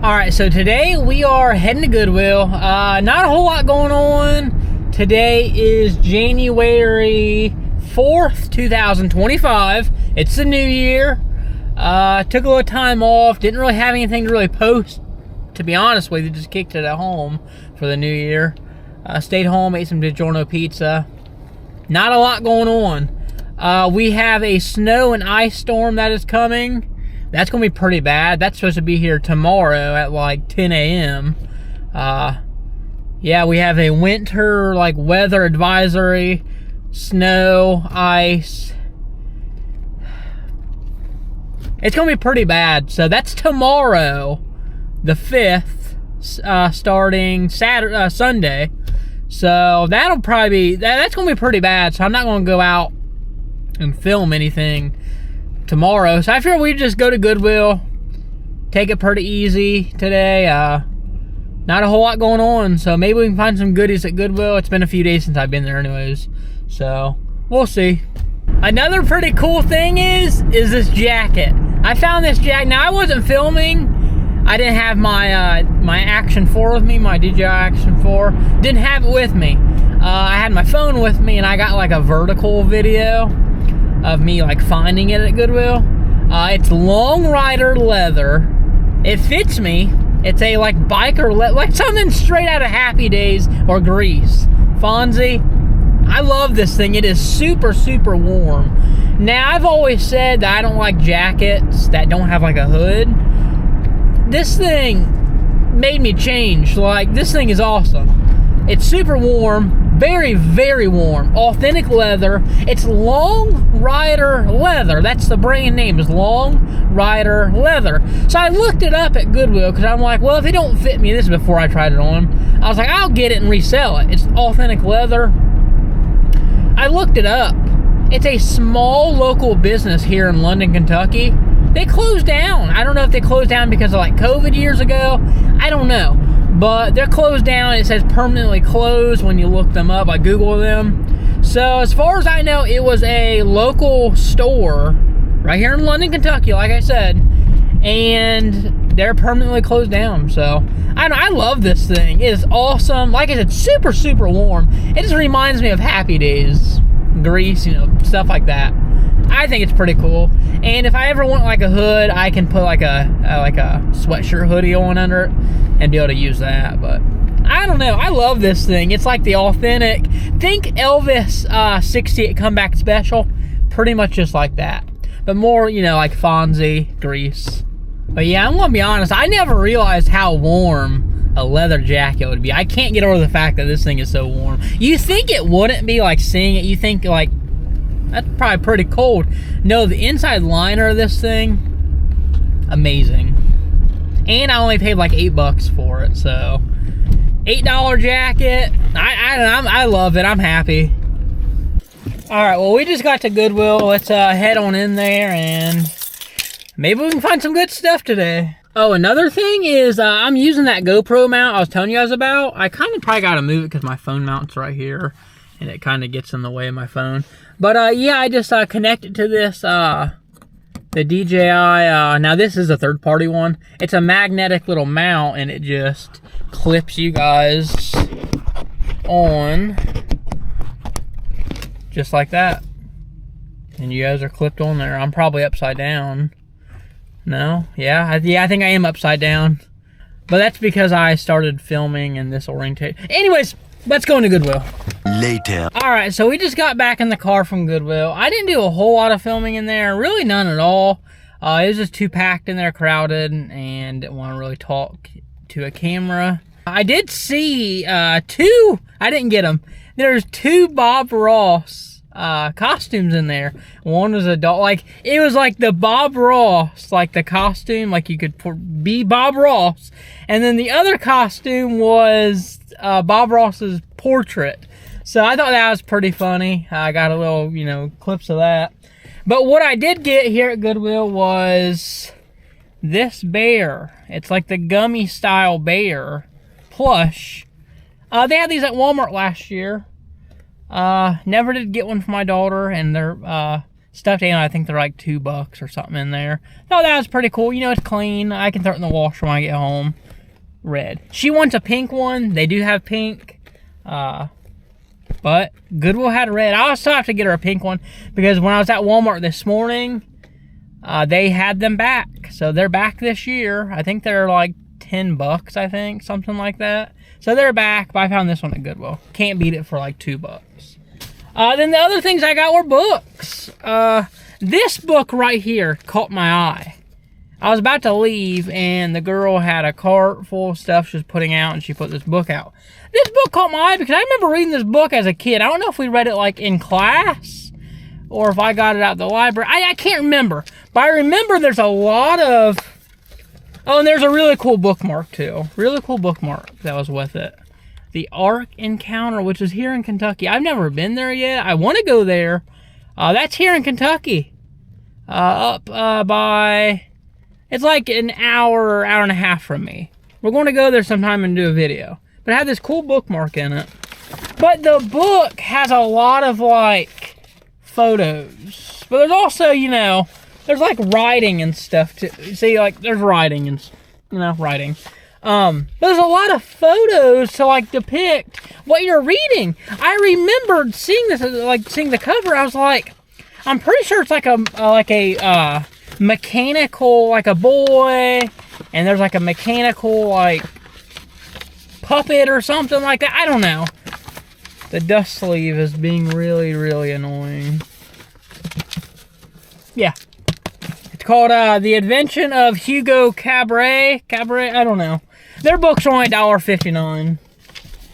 Alright, so today we are heading to Goodwill. Not a whole lot going on. Today is January 4th, 2025. It's the new year. Took a little time off. Didn't really have anything to really post, to be honest with you. Just kicked it at home for the new year. Stayed home, ate some DiGiorno pizza. Not a lot going on. We have a snow and ice storm that is coming. That's going to be pretty bad. That's supposed to be here tomorrow at like 10 a.m. Yeah, we have a winter like weather advisory. Snow, ice. It's going to be pretty bad. So that's tomorrow, the 5th, starting Sunday. So that'll probably be, that's going to be pretty bad. So I'm not going to go out and film anything tomorrow. So I figured we'd just go to Goodwill, take it pretty easy today. Not a whole lot going on, so maybe we can find some goodies at Goodwill. It's been a few days since I've been there anyways, so we'll see. Another pretty cool thing is this jacket. I found this jacket. Now I wasn't filming. I didn't have my my Action 4 with me, my DJI Action 4. Didn't have it with me. I had my phone with me, and I got like a vertical video of me like finding it at Goodwill. It's long rider leather. It fits me. It's a like biker like something straight out of Happy Days or Grease. Fonzie. I love this thing. It is super, super warm. Now, I've always said that I don't like jackets that don't have like a hood. This thing made me change. Like, this thing is awesome. It's super warm. Very, very warm. Authentic leather. It's Long Rider Leather. That's the brand name, is Long Rider Leather. So I looked it up at Goodwill because I'm like, well, if it don't fit me, this is before I tried it on. I was like, I'll get it and resell it. It's authentic leather. I looked it up. It's a small local business here in London, Kentucky. They closed down. I don't know if they closed down because of like COVID years ago. I don't know. But they're closed down. It says permanently closed when you look them up. I Google them. So as far as I know, it was a local store right here in London, Kentucky, like I said. And they're permanently closed down. So I love this thing. It is awesome. Like I said, super, super warm. It just reminds me of Happy Days, Grease, you know, stuff like that. I think it's pretty cool. And if I ever want like a hood, I can put like a sweatshirt hoodie on under it and be able to use that. But I don't know. I love this thing. It's like the authentic. Think Elvis 68 Comeback Special. Pretty much just like that. But more, you know, like Fonzie, Grease. But yeah, I'm gonna be honest. I never realized how warm a leather jacket would be. I can't get over the fact that this thing is so warm. You think it wouldn't be, like seeing it. You think like, that's probably pretty cold. No, the inside liner of this thing, amazing. And I only paid like $8 for it, so $8 jacket. I love it. I'm happy. All right, well, we just got to Goodwill. Let's head on in there and maybe we can find some good stuff today. Oh, another thing is I'm using that GoPro mount I was telling you guys about. I kind of probably got to move it because my phone mount's right here. And it kind of gets in the way of my phone. But yeah, I just connected to this, the DJI. Now this is a third-party one. It's a magnetic little mount, and it just clips you guys on. Just like that. And you guys are clipped on there. I'm probably upside down. No? Yeah, I think I am upside down. But that's because I started filming in this orientation. Anyways, let's go into Goodwill. Later. Alright, so we just got back in the car from Goodwill. I didn't do a whole lot of filming in there. Really none at all. It was just too packed in there, crowded, and didn't want to really talk to a camera. I did see two, I didn't get them. There's two Bob Ross costumes in there. One was a dog, like, it was like the Bob Ross, like the costume, like you could be Bob Ross. And then the other costume was Bob Ross's portrait. So I thought that was pretty funny. I got a little, you know, clips of that. But what I did get here at Goodwill was this bear. It's like the gummy style bear plush. They had these at Walmart last year. Never did get one for my daughter, and they're Stuffed animal, I think they're like $2 or something in there. Thought that was pretty cool. You know, it's clean. I can throw it in the washer when I get home. Red. She wants a pink one. They do have pink. But Goodwill had red. I also have to get her a pink one because when I was at Walmart this morning, they had them back. So they're back this year. I think they're like $10, I think, something like that. So they're back, but I found this one at Goodwill. Can't beat it for like $2. Then the other things I got were books. This book right here caught my eye. I was about to leave, and the girl had a cart full of stuff she was putting out, and she put this book out. This book caught my eye because I remember reading this book as a kid. I don't know if we read it like in class or if I got it out of the library. I can't remember. But I remember there's a lot of... Oh, and there's a really cool bookmark, too. Really cool bookmark that was with it. The Ark Encounter, which is here in Kentucky. I've never been there yet. I want to go there. That's here in Kentucky. Up by... It's like an hour and a half from me. We're going to go there sometime and do a video. But it had this cool bookmark in it. But the book has a lot of, like, photos. But there's also, you know, there's, like, writing and stuff, too. See, like, there's writing and, you know, writing. But there's a lot of photos to, like, depict what you're reading. I remembered seeing this, like, seeing the cover. I was like, I'm pretty sure it's like a mechanical, like a boy, and there's like a mechanical, like, puppet or something like that. I don't know. The dust sleeve is being really, really annoying. Yeah. It's called The Invention of Hugo Cabret. I don't know. Their books are only $1.59.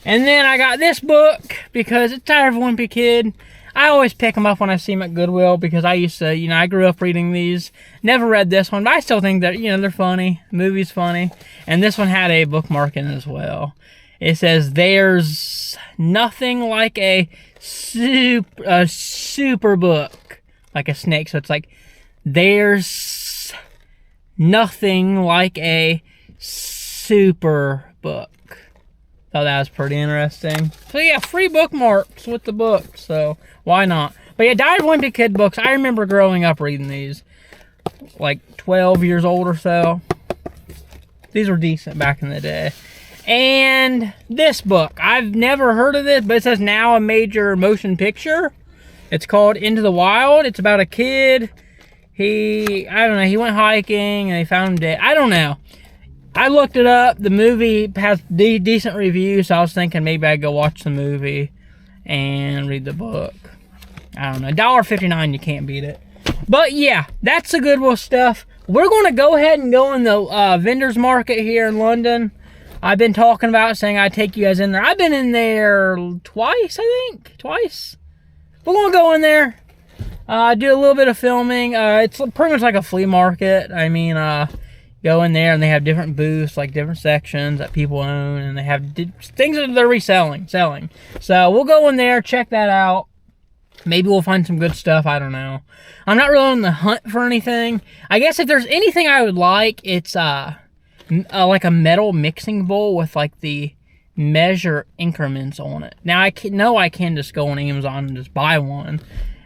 And then I got this book because it's Tired of Wimpy Kid. I always pick them up when I see them at Goodwill because I used to, you know, I grew up reading these. Never read this one, but I still think that, you know, they're funny. The movie's funny. And this one had a bookmark in it as well. It says, there's nothing like a super book. Like a snake. So it's like, there's nothing like a super book. Thought that was pretty interesting. So yeah, free bookmarks with the book. So why not? But yeah, Tired of Wimpy Kid books. I remember growing up reading these. Like 12 years old or so. These were decent back in the day. And this book. I've never heard of this, but it says now a major motion picture. It's called Into the Wild. It's about a kid. I don't know, he went hiking and they found him dead. I don't know. I looked it up. The movie has decent reviews, so I was thinking maybe I'd go watch the movie and read the book. I don't know. $1.59, you can't beat it. But yeah, that's the Goodwill stuff. We're going to go ahead and go in the vendor's market here in London. I've been talking about saying I'd take you guys in there. I've been in there twice, I think. Twice. We're going to go in there. Do a little bit of filming. It's pretty much like a flea market. I mean, go in there and they have different booths, like different sections that people own, and they have things that they're reselling, selling. So we'll go in there, check that out. Maybe we'll find some good stuff. I don't know. I'm not really on the hunt for anything. I guess if there's anything I would like, it's like a metal mixing bowl with like the measure increments on it. Now I can just go on Amazon and just buy one,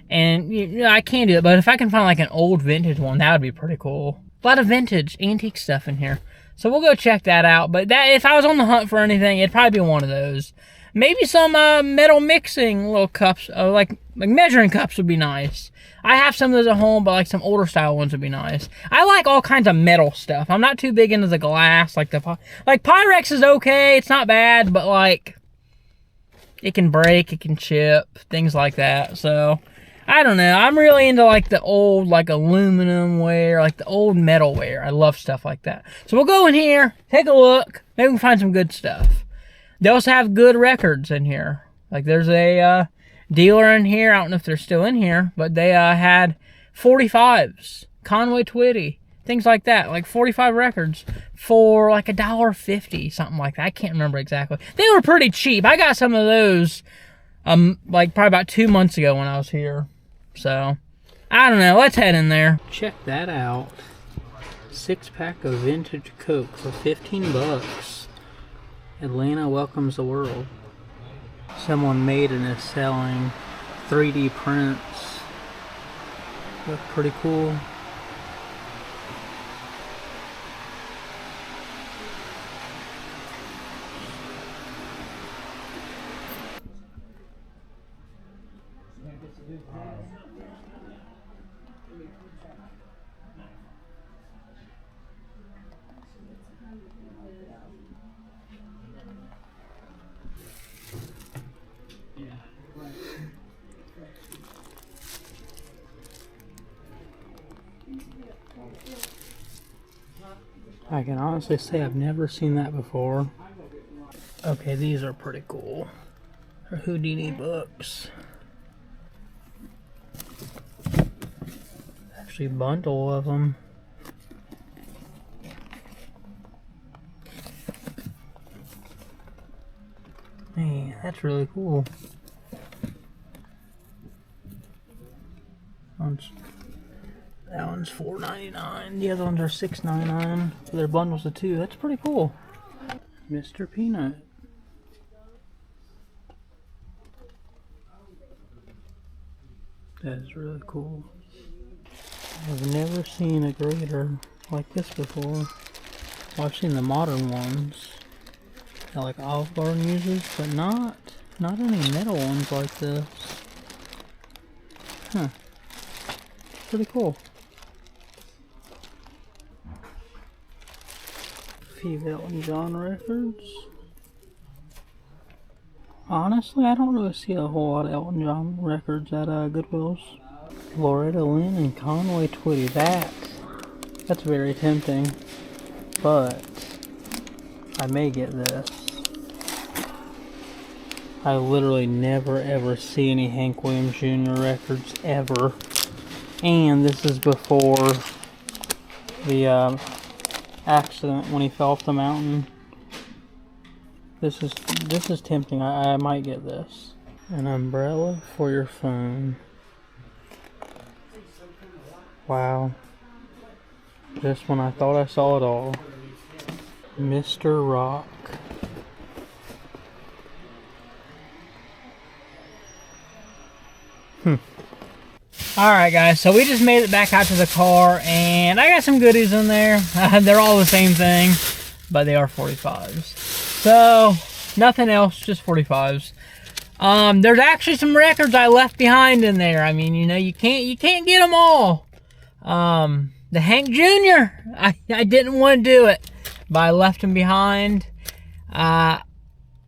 and you know, I can do it. But if I can find like an old vintage one, that would be pretty cool. A lot of vintage, antique stuff in here. So we'll go check that out. But that, if I was on the hunt for anything, it'd probably be one of those. Maybe some metal mixing little cups, like measuring cups would be nice. I have some of those at home, but like some older style ones would be nice. I like all kinds of metal stuff. I'm not too big into the glass. Like Pyrex is okay. It's not bad, but like it can break, it can chip, things like that. So I don't know. I'm really into like the old like aluminum ware, like the old metal ware. I love stuff like that. So we'll go in here, take a look. Maybe we can find some good stuff. They also have good records in here. Like there's a dealer in here. I don't know if they're still in here, but they had 45s, Conway Twitty, things like that. Like 45 records for like $1.50, something like that. I can't remember exactly. They were pretty cheap. I got some of those like probably about 2 months ago when I was here. So I don't know. Let's head in there. Check that out. 6-pack of vintage Coke for $15. Atlanta welcomes the world. Someone made and is selling 3D prints Look pretty cool. I can honestly say I've never seen that before. Okay, these are pretty cool. They're Houdini books. Actually, a bundle of them. Man, that's really cool. That one's $4.99. The other ones are $6.99. So they're bundles of 2. That's pretty cool. Mr. Peanut. That is really cool. I've never seen a grater like this before. Well, I've seen the modern ones that like Olive Garden uses, but not any metal ones like this. Huh. Pretty cool. Few Elton John records. Honestly, I don't really see a whole lot of Elton John records at Goodwill's. Loretta Lynn and Conway Twitty. That's very tempting, but I may get this. I literally never ever see any Hank Williams Jr. records ever, and this is before the accident when he fell off the mountain. This is tempting. I might get this. An umbrella for your phone. Wow. Just when I thought I saw it all. Mr. Rock. Alright guys, so we just made it back out to the car, and I got some goodies in there. They're all the same thing, but they are 45s. So, nothing else, just 45s. There's actually some records I left behind in there. I mean, you know, you can't get them all. The Hank Jr., I didn't want to do it, but I left him behind.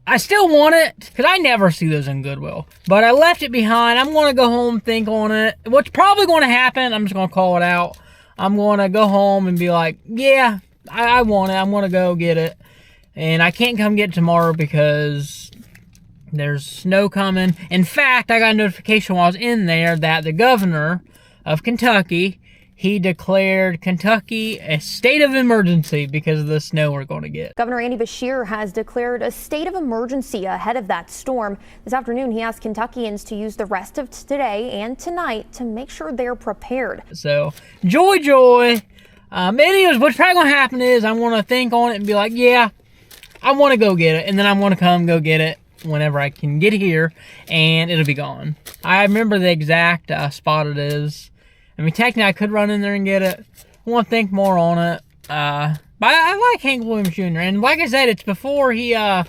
I still want it, because I never see those in Goodwill. But I left it behind. I'm going to go home, think on it. What's probably going to happen, I'm just going to call it out. I'm going to go home and be like, yeah, I want it. I'm going to go get it. And I can't come get it tomorrow because there's snow coming. In fact, I got a notification while I was in there that the governor of Kentucky, he declared Kentucky a state of emergency because of the snow we're going to get. Governor Andy Beshear has declared a state of emergency ahead of that storm. This afternoon, he asked Kentuckians to use the rest of today and tonight to make sure they're prepared. So, joy. Anyways, what's probably going to happen is I'm going to think on it and be like, yeah, I want to go get it. And then I'm going to come go get it whenever I can get here, and it'll be gone. I remember the exact spot it is. I mean, technically, I could run in there and get it. I want to think more on it. But I like Hank Williams Jr. And like I said, it's before he had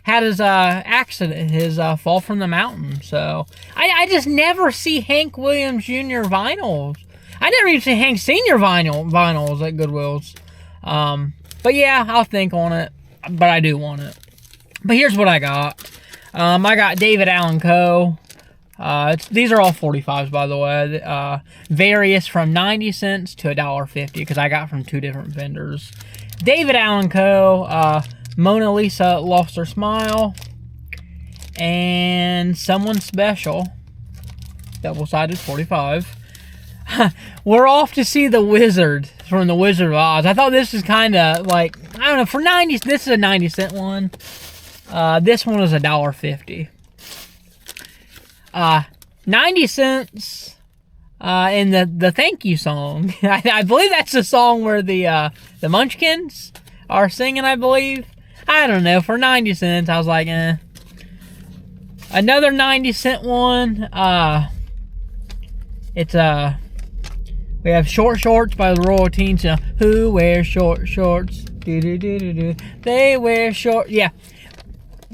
his accident, his fall from the mountain. So, I just never see Hank Williams Jr. vinyls. I never even see Hank Sr. vinyls at Goodwill's. But yeah, I'll think on it. But I do want it. But here's what I got. I got David Allan Coe. These are all 45s, by the way. Various from 90 cents to $1.50 because I got from 2 different vendors. David Allan Coe, Mona Lisa Lost Her Smile, and Someone Special, double-sided 45. We're off to see The Wizard from The Wizard of Oz. I thought this was kind of like, I don't know, for 90, this is a 90-cent one. This one is $1.50. 90 cents in the thank you song. I believe that's the song where the Munchkins are singing, I believe. I don't know, for 90 cents, I was like, eh. Another 90-cent one, it's We have Short Shorts by the Royal Teens. Who wears short shorts? Do, do, do, do, do. They wear short. Yeah.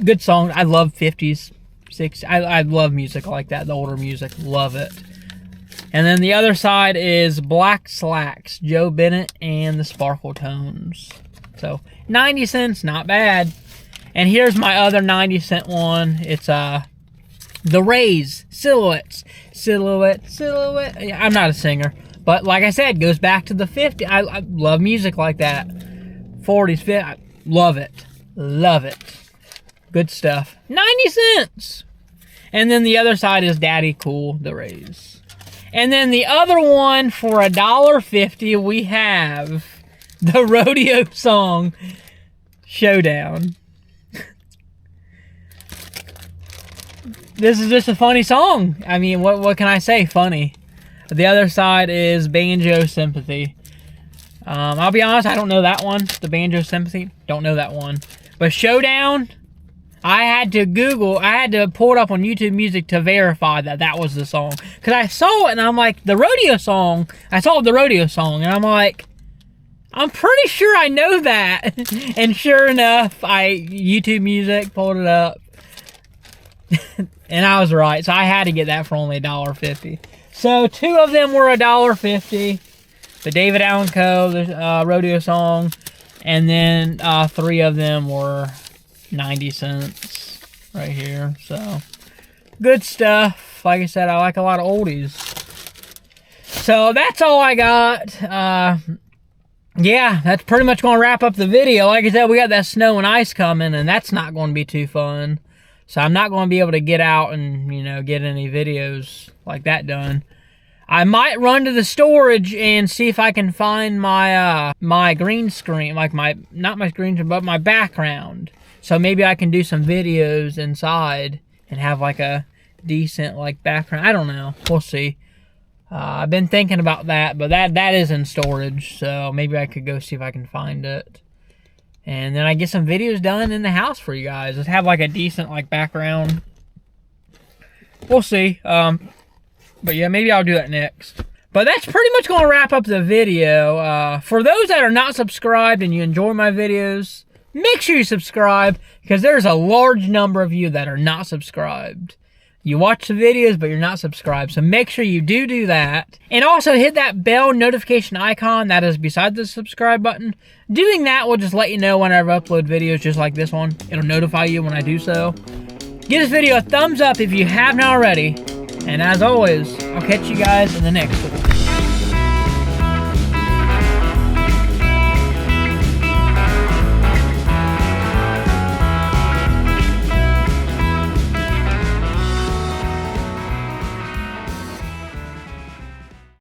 Good song. I love 50s, 60s. I love music like that. The older music. Love it. And then the other side is Black Slacks, Joe Bennett and the Sparkle Tones. So 90 cents, not bad. And here's my other 90-cent one. It's The Rays, Silhouettes. Silhouette, silhouette. I'm not a singer, but like I said, goes back to the 50s. I love music like that. 40s, 50s. I love it. Love it. Good stuff. 90 cents. And then the other side is Daddy Cool, The Rays. And then the other one for $1.50, we have the rodeo song Showdown. This is just a funny song. I mean, what can I say? Funny. The other side is Banjo Sympathy. I'll be honest, I don't know that one. The Banjo Sympathy, don't know that one. But Showdown, I had to pull it up on YouTube Music to verify that that was the song. Because I saw it and I'm like, the rodeo song. I saw the rodeo song and I'm like, I'm pretty sure I know that. And sure enough, YouTube Music pulled it up. And I was right. So I had to get that for only $1.50. So 2 of them were $1.50. The David Allan Coe, the rodeo song. And then 3 of them were 90 cents right here. So good stuff. Like I said, I like a lot of oldies. So that's all I got. Yeah, that's pretty much going to wrap up the video. Like I said, we got that snow and ice coming, and that's not going to be too fun. So I'm not going to be able to get out and, you know, get any videos like that done. I might run to the storage and see if I can find my my green screen, like not my screen screen, but my background. So maybe I can do some videos inside and have like a decent like background. I don't know. We'll see. I've been thinking about that, but that is in storage. So maybe I could go see if I can find it. And then I get some videos done in the house for you guys. Just have like a decent like background. We'll see. But yeah, maybe I'll do that next. But that's pretty much going to wrap up the video. For those that are not subscribed and you enjoy my videos, make sure you subscribe, because there's a large number of you that are not subscribed. You watch the videos, but you're not subscribed. So make sure you do that. And also hit that bell notification icon that is beside the subscribe button. Doing that will just let you know whenever I upload videos just like this one. It'll notify you when I do so. Give this video a thumbs up if you haven't already. And as always, I'll catch you guys in the next one.